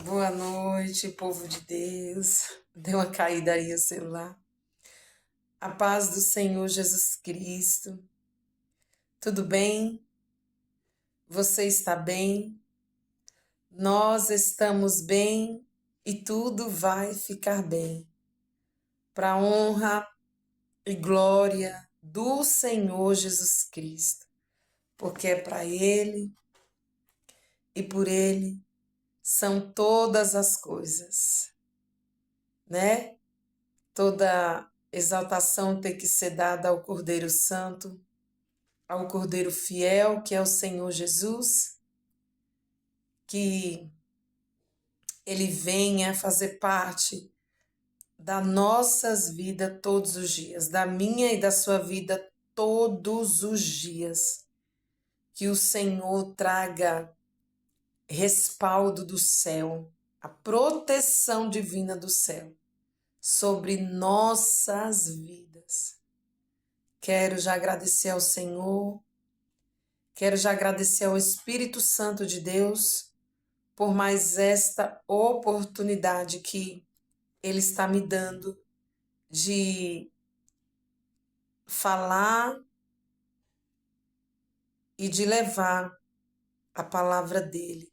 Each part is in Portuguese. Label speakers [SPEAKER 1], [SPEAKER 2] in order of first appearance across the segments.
[SPEAKER 1] boa noite, povo de Deus. Deu uma caída aí o celular. A paz do Senhor Jesus Cristo. Tudo bem? Você está bem? Nós estamos bem e tudo vai ficar bem. Para a honra e glória do Senhor Jesus Cristo. Porque é para Ele e por Ele são todas as coisas, né? Toda exaltação tem que ser dada ao Cordeiro Santo, ao Cordeiro Fiel, que é o Senhor Jesus, que Ele venha fazer parte das nossas vidas todos os dias, da minha e da sua vida todos os dias. Que o Senhor traga respaldo do céu, a proteção divina do céu sobre nossas vidas. Quero já agradecer ao Senhor, quero já agradecer ao Espírito Santo de Deus por mais esta oportunidade que Ele está me dando de falar e de levar a palavra dEle.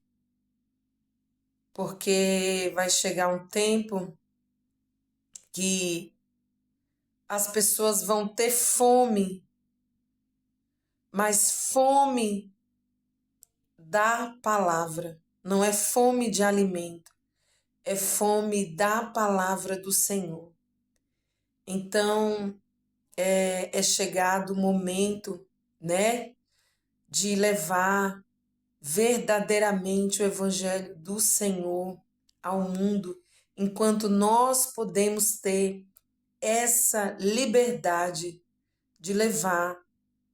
[SPEAKER 1] Porque vai chegar um tempo que as pessoas vão ter fome, mas fome da palavra, não é fome de alimento, é fome da palavra do Senhor. Então, é chegado o momento, né, de levar verdadeiramente o evangelho do Senhor ao mundo, enquanto nós podemos ter essa liberdade de levar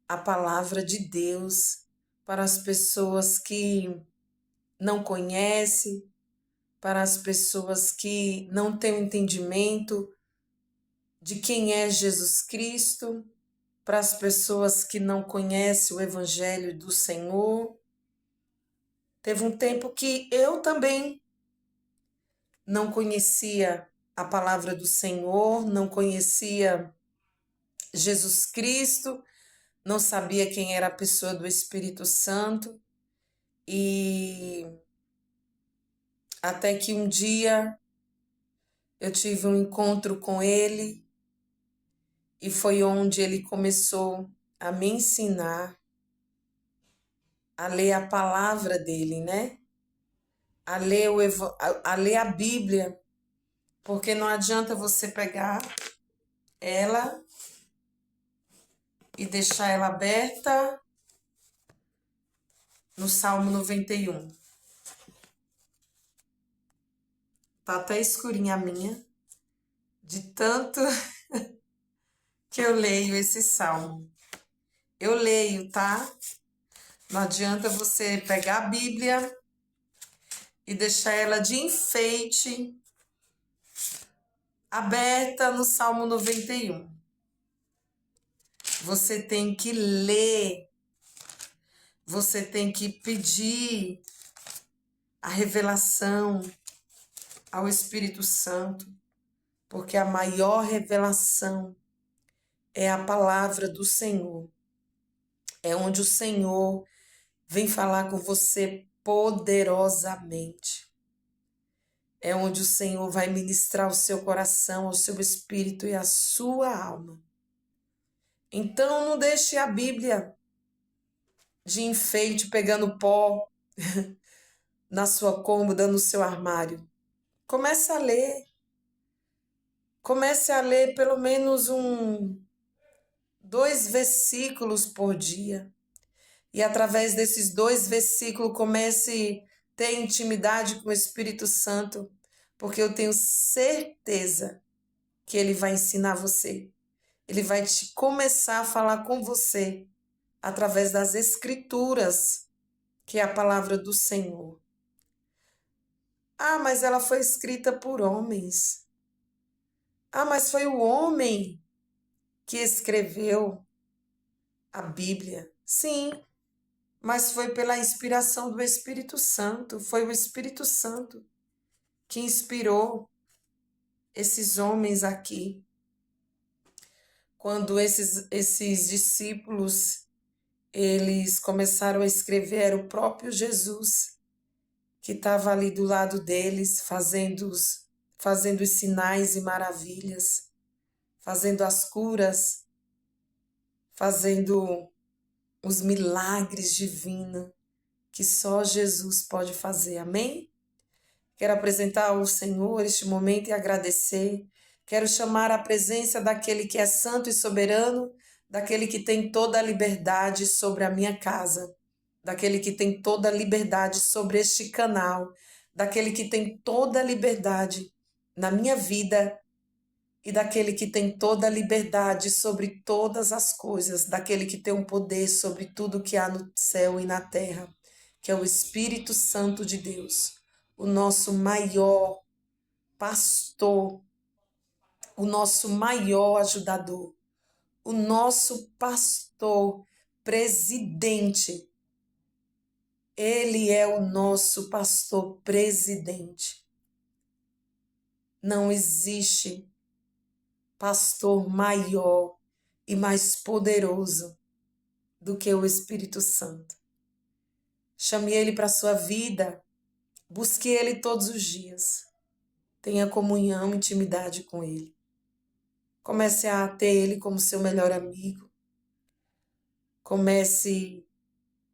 [SPEAKER 1] a palavra de Deus para as pessoas que não conhecem, para as pessoas que não têm o entendimento de quem é Jesus Cristo, para as pessoas que não conhecem o Evangelho do Senhor. Teve um tempo que eu também não conhecia a palavra do Senhor, não conhecia Jesus Cristo, não sabia quem era a pessoa do Espírito Santo, e até que um dia eu tive um encontro com ele e foi onde ele começou a me ensinar a ler a palavra dele, né? A ler, a ler a Bíblia, porque não adianta você pegar ela e deixar ela aberta no Salmo 91. Tá até escurinha a minha, de tanto que eu leio esse salmo. Eu leio, tá? Não adianta você pegar a Bíblia e deixar ela de enfeite aberta no Salmo 91. Você tem que ler, você tem que pedir a revelação ao Espírito Santo, porque a maior revelação é a palavra do Senhor. É onde o Senhor vem falar com você poderosamente. É onde o Senhor vai ministrar o seu coração, o seu espírito e a sua alma. Então não deixe a Bíblia de enfeite pegando pó na sua cômoda, no seu armário. Comece a ler. Comece a ler pelo menos 2 versículos por dia. E através desses 2 versículos comece a ter intimidade com o Espírito Santo, porque eu tenho certeza que ele vai ensinar você. Ele vai te começar a falar com você através das Escrituras, que é a palavra do Senhor. Ah, mas ela foi escrita por homens. Ah, mas foi o homem que escreveu a Bíblia. Sim, mas foi pela inspiração do Espírito Santo. Foi o Espírito Santo que inspirou esses homens aqui. Quando esses discípulos, eles começaram a escrever, era o próprio Jesus que estava ali do lado deles, fazendo os sinais e maravilhas, fazendo as curas, fazendo os milagres divinos que só Jesus pode fazer. Amém? Quero apresentar ao Senhor este momento e agradecer. Quero chamar a presença daquele que é santo e soberano, daquele que tem toda a liberdade sobre a minha casa, daquele que tem toda a liberdade sobre este canal, daquele que tem toda a liberdade na minha vida e daquele que tem toda a liberdade sobre todas as coisas, daquele que tem um poder sobre tudo que há no céu e na terra, que é o Espírito Santo de Deus, o nosso maior pastor, o nosso maior ajudador, o nosso pastor presidente. Ele é o nosso pastor presidente. Não existe pastor maior e mais poderoso do que o Espírito Santo. Chame ele para a sua vida, busque ele todos os dias. Tenha comunhão, intimidade com ele. Comece a ter ele como seu melhor amigo. Comece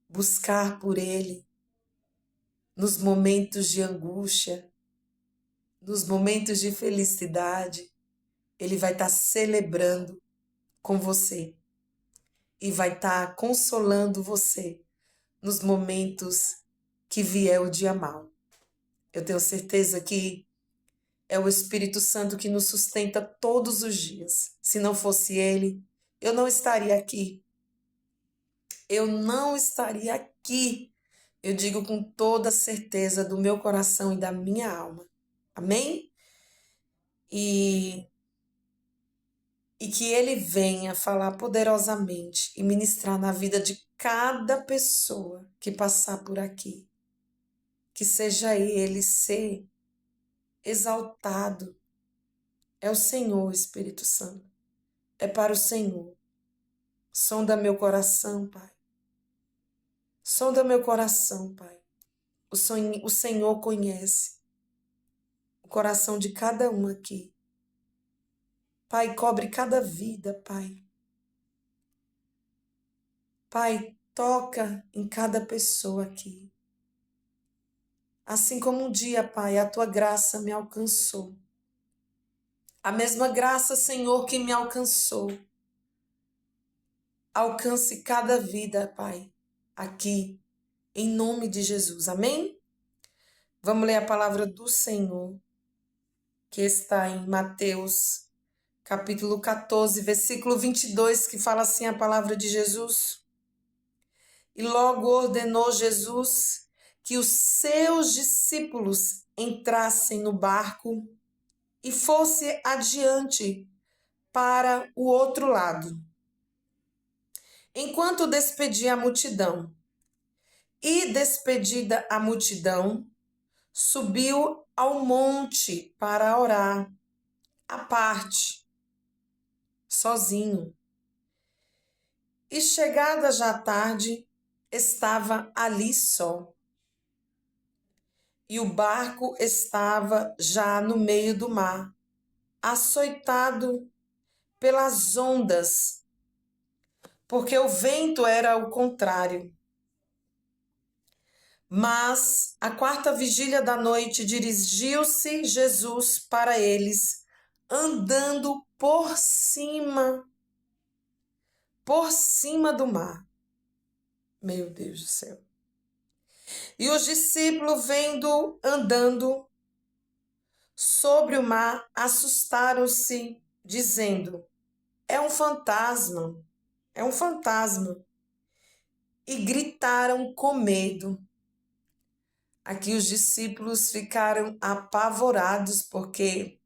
[SPEAKER 1] a buscar por ele nos momentos de angústia, nos momentos de felicidade. Ele vai estar celebrando com você e vai estar consolando você nos momentos que vier o dia mau. Eu tenho certeza que é o Espírito Santo que nos sustenta todos os dias. Se não fosse ele, eu não estaria aqui. Eu não estaria aqui. Eu digo com toda certeza do meu coração e da minha alma. Amém? E que ele venha falar poderosamente e ministrar na vida de cada pessoa que passar por aqui. Que seja ele ser exaltado. É o Senhor, Espírito Santo. É para o Senhor. Sonda meu coração, Pai. Sonda meu coração, Pai. O Senhor conhece o coração de cada um aqui. Pai, cobre cada vida, Pai. Pai, toca em cada pessoa aqui. Assim como um dia, Pai, a tua graça me alcançou. A mesma graça, Senhor, que me alcançou. Alcance cada vida, Pai, aqui, em nome de Jesus. Amém? Vamos ler a palavra do Senhor, que está em Mateus, capítulo 14, versículo 22, que fala assim a palavra de Jesus. E logo ordenou Jesus que os seus discípulos entrassem no barco e fosse adiante para o outro lado, enquanto despedia a multidão. E despedida a multidão, subiu ao monte para orar, à parte, sozinho. E chegada já a tarde, estava ali só. E o barco estava já no meio do mar, açoitado pelas ondas, porque o vento era o contrário. Mas, à quarta vigília da noite, dirigiu-se Jesus para eles, andando por cima do mar. Meu Deus do céu. E os discípulos, vendo andando sobre o mar, assustaram-se, dizendo: é um fantasma, é um fantasma. E gritaram com medo. Aqui os discípulos ficaram apavorados, porque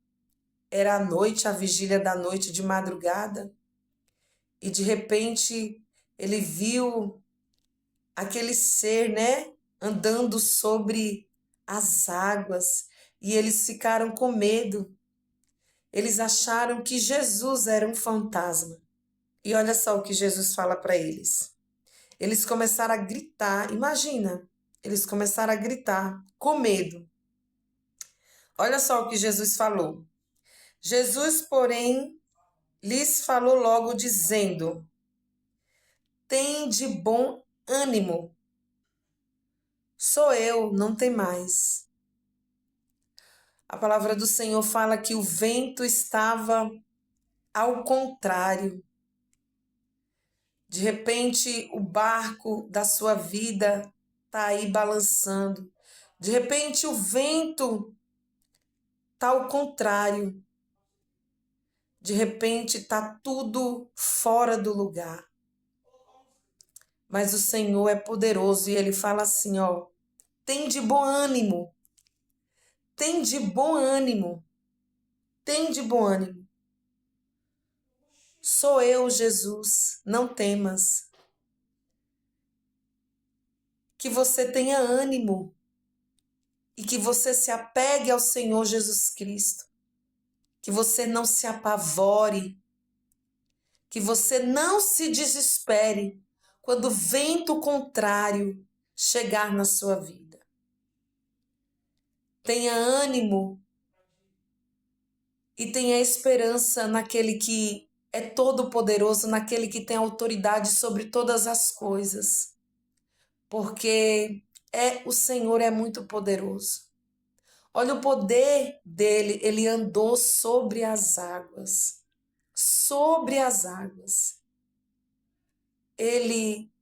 [SPEAKER 1] era a noite, a vigília da noite, de madrugada, e de repente ele viu aquele ser, né, andando sobre as águas, e eles ficaram com medo. Eles acharam que Jesus era um fantasma. E olha só o que Jesus fala para eles. Eles começaram a gritar, imagina, eles começaram a gritar com medo. Olha só o que Jesus falou. Jesus, porém, lhes falou logo dizendo: Tende bom ânimo. Sou eu, não tem mais. A palavra do Senhor fala que o vento estava ao contrário. De repente, o barco da sua vida está aí balançando. De repente, o vento está ao contrário. De repente, está tudo fora do lugar. Mas o Senhor é poderoso e Ele fala assim, ó, tem de bom ânimo, tem de bom ânimo, tem de bom ânimo. Sou eu, Jesus, não temas. Que você tenha ânimo e que você se apegue ao Senhor Jesus Cristo. Que você não se apavore, que você não se desespere quando o vento contrário chegar na sua vida. Tenha ânimo e tenha esperança naquele que é todo-poderoso, naquele que tem autoridade sobre todas as coisas, porque o Senhor é muito poderoso. Olha o poder dele, ele andou sobre as águas. Sobre as águas. Ele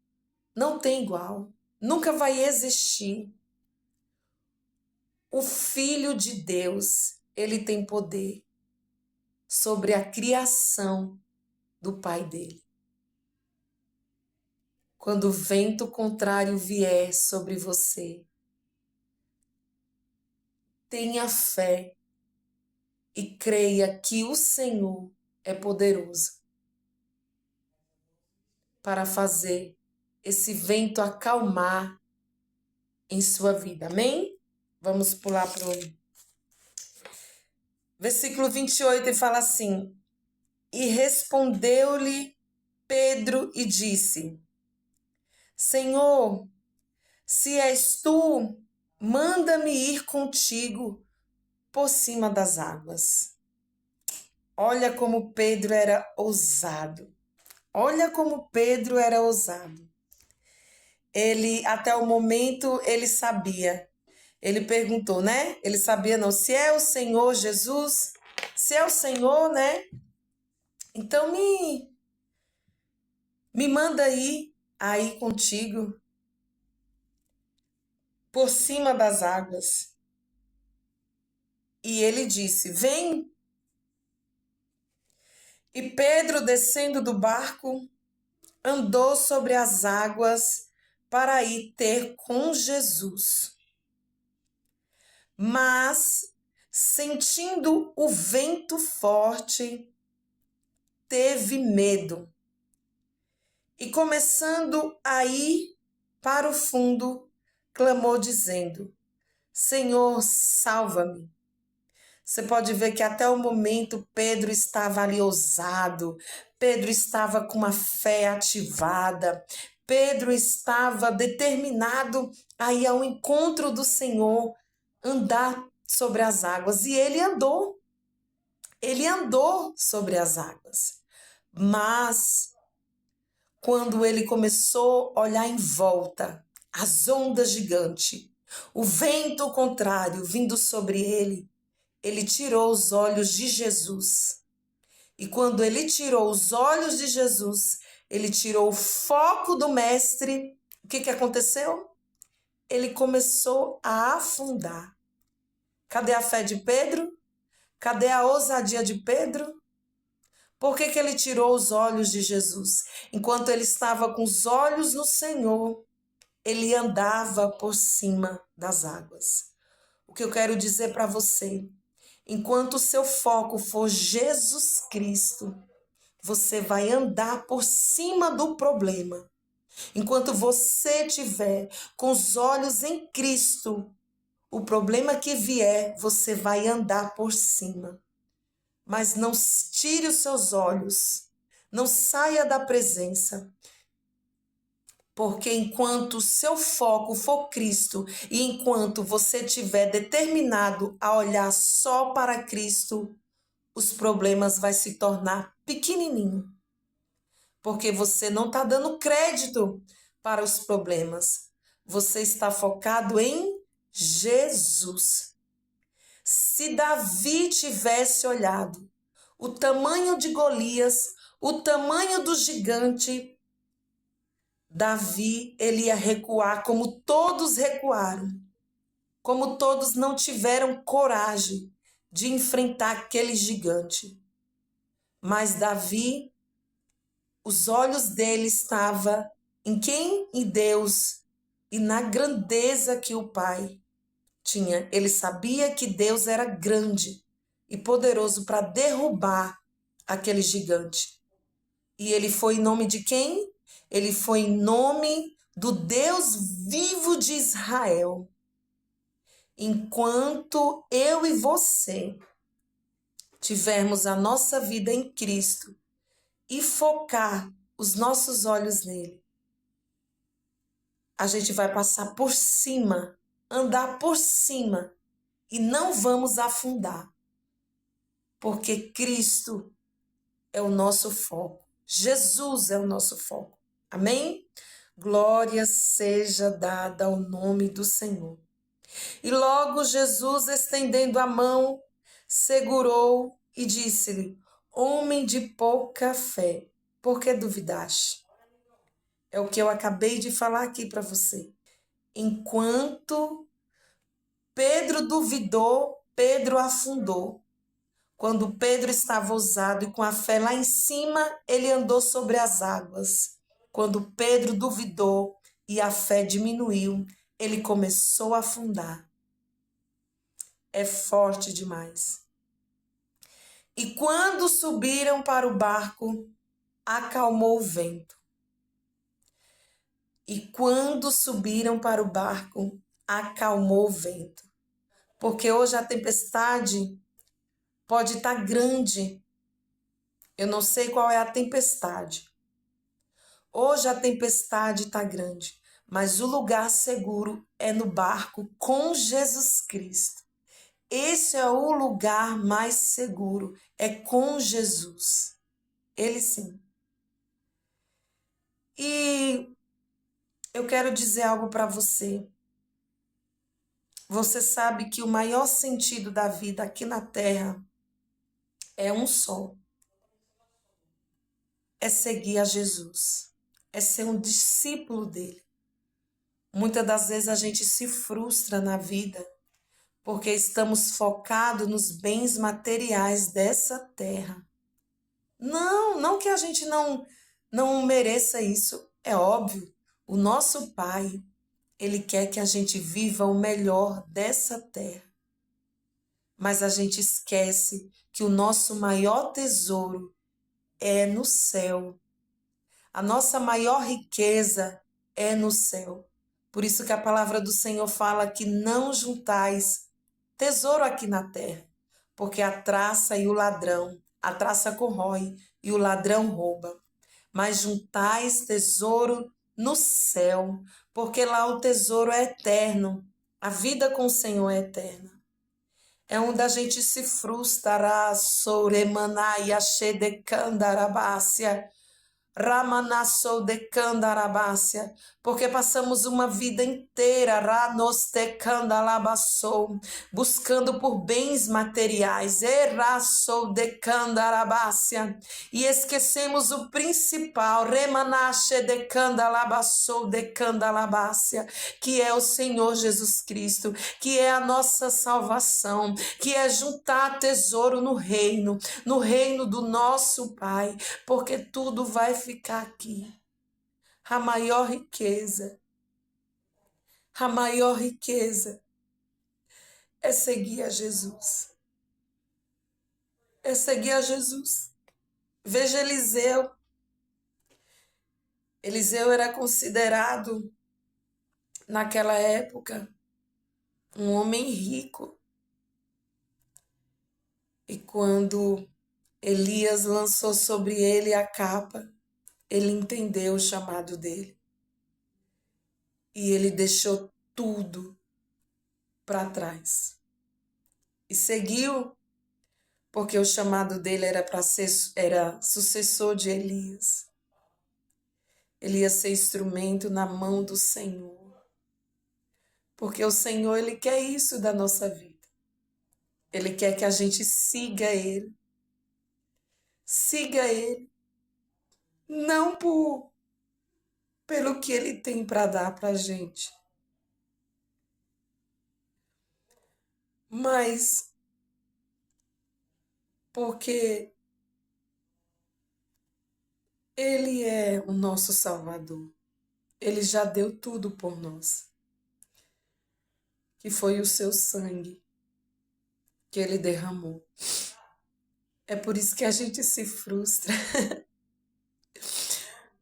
[SPEAKER 1] não tem igual, nunca vai existir. O Filho de Deus, ele tem poder sobre a criação do Pai dele. Quando o vento contrário vier sobre você, tenha fé e creia que o Senhor é poderoso para fazer esse vento acalmar em sua vida. Amém? Vamos pular para o versículo 28 e fala assim: E respondeu-lhe Pedro e disse: Senhor, se és tu, manda-me ir contigo por cima das águas. Olha como Pedro era ousado. Olha como Pedro era ousado. Ele, até o momento, ele sabia. Ele perguntou, né? Ele sabia não, se é o Senhor Jesus, se é o Senhor, né? Então me manda aí contigo por cima das águas. E ele disse, vem. E Pedro, descendo do barco, andou sobre as águas para ir ter com Jesus. Mas, sentindo o vento forte, teve medo. E começando a ir para o fundo, clamou dizendo, Senhor, salva-me. Você pode ver que até o momento Pedro estava ali ousado, Pedro estava com uma fé ativada, Pedro estava determinado a ir ao encontro do Senhor, andar sobre as águas. E ele andou sobre as águas. Mas quando ele começou a olhar em volta, as ondas gigantes, o vento contrário vindo sobre ele tirou os olhos de Jesus. E quando ele tirou os olhos de Jesus, ele tirou o foco do mestre. O que aconteceu? Ele começou a afundar. Cadê a fé de Pedro? Cadê a ousadia de Pedro? Por que ele tirou os olhos de Jesus? Enquanto ele estava com os olhos no Senhor, ele andava por cima das águas. O que eu quero dizer para você, enquanto o seu foco for Jesus Cristo, você vai andar por cima do problema. Enquanto você tiver com os olhos em Cristo, o problema que vier, você vai andar por cima. Mas não tire os seus olhos, não saia da presença. Porque enquanto o seu foco for Cristo e enquanto você estiver determinado a olhar só para Cristo, os problemas vão se tornar pequenininho. Porque você não está dando crédito para os problemas. Você está focado em Jesus. Se Davi tivesse olhado o tamanho de Golias, o tamanho do gigante, Davi, ele ia recuar como todos recuaram, como todos não tiveram coragem de enfrentar aquele gigante. Mas Davi, os olhos dele estavam em quem? Em Deus e na grandeza que o Pai tinha. Ele sabia que Deus era grande e poderoso para derrubar aquele gigante. E ele foi em nome de quem? Ele foi em nome do Deus vivo de Israel. Enquanto eu e você tivermos a nossa vida em Cristo e focar os nossos olhos nele, a gente vai passar por cima, andar por cima e não vamos afundar. Porque Cristo é o nosso foco. Jesus é o nosso foco. Amém? Glória seja dada ao nome do Senhor. E logo Jesus, estendendo a mão, segurou e disse-lhe: Homem de pouca fé, por que duvidaste? É o que eu acabei de falar aqui para você. Enquanto Pedro duvidou, Pedro afundou. Quando Pedro estava ousado e com a fé lá em cima, ele andou sobre as águas. Quando Pedro duvidou e a fé diminuiu, ele começou a afundar. É forte demais. E quando subiram para o barco, acalmou o vento. E quando subiram para o barco, acalmou o vento. Porque hoje a tempestade pode estar grande. Eu não sei qual é a tempestade. Hoje a tempestade está grande, mas o lugar seguro é no barco com Jesus Cristo. Esse é o lugar mais seguro, é com Jesus. Ele sim. E eu quero dizer algo para você. Você sabe que o maior sentido da vida aqui na Terra é um só. É seguir a Jesus. É ser um discípulo dele. Muitas das vezes a gente se frustra na vida porque estamos focados nos bens materiais dessa terra. Não que a gente não mereça isso, é óbvio. O nosso Pai, ele quer que a gente viva o melhor dessa terra. Mas a gente esquece que o nosso maior tesouro é no céu. A nossa maior riqueza é no céu. Por isso que a palavra do Senhor fala que não juntais tesouro aqui na terra, porque a traça corrói e o ladrão rouba. Mas juntais tesouro no céu, porque lá o tesouro é eterno. A vida com o Senhor é eterna. É onde a gente se frustra, soremanaya shedekandarabácia. Ramanassou de Candarabácia, porque passamos uma vida inteira Ranostekandalabassou, buscando por bens materiais, Erassou de Candarabácia, e esquecemos o principal, Remanache de Candalabassou de Candalabácia, que é o Senhor Jesus Cristo, que é a nossa salvação, que é juntar tesouro no reino do nosso Pai, porque tudo vai ficar aqui. A maior riqueza é seguir a Jesus. É seguir a Jesus. Veja Eliseu. Eliseu era considerado, naquela época, um homem rico. E quando Elias lançou sobre ele a capa, ele entendeu o chamado dele. E ele deixou tudo para trás. E seguiu, porque o chamado dele era sucessor de Elias. Ele ia ser instrumento na mão do Senhor. Porque o Senhor, Ele quer isso da nossa vida. Ele quer que a gente siga Ele. Siga Ele. Não pelo que Ele tem para dar para a gente, mas porque Ele é o nosso Salvador. Ele já deu tudo por nós, que foi o seu sangue que Ele derramou. É por isso que a gente se frustra,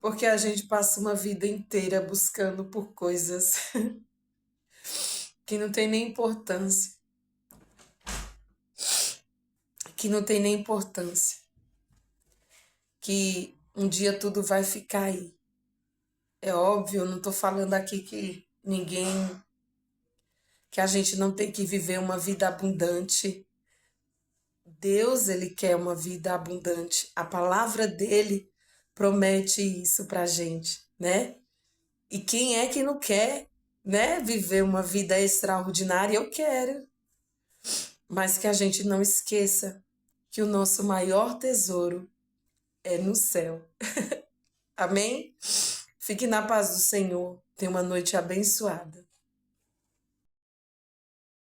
[SPEAKER 1] porque a gente passa uma vida inteira buscando por coisas que não tem nem importância, que não tem nem importância, que um dia tudo vai ficar aí. É óbvio, eu não estou falando aqui que a gente não tem que viver uma vida abundante. Deus, Ele quer uma vida abundante. A palavra dele promete isso pra gente, né? E quem é que não quer, né, viver uma vida extraordinária? Eu quero. Mas que a gente não esqueça que o nosso maior tesouro é no céu. Amém? Fique na paz do Senhor. Tenha uma noite abençoada.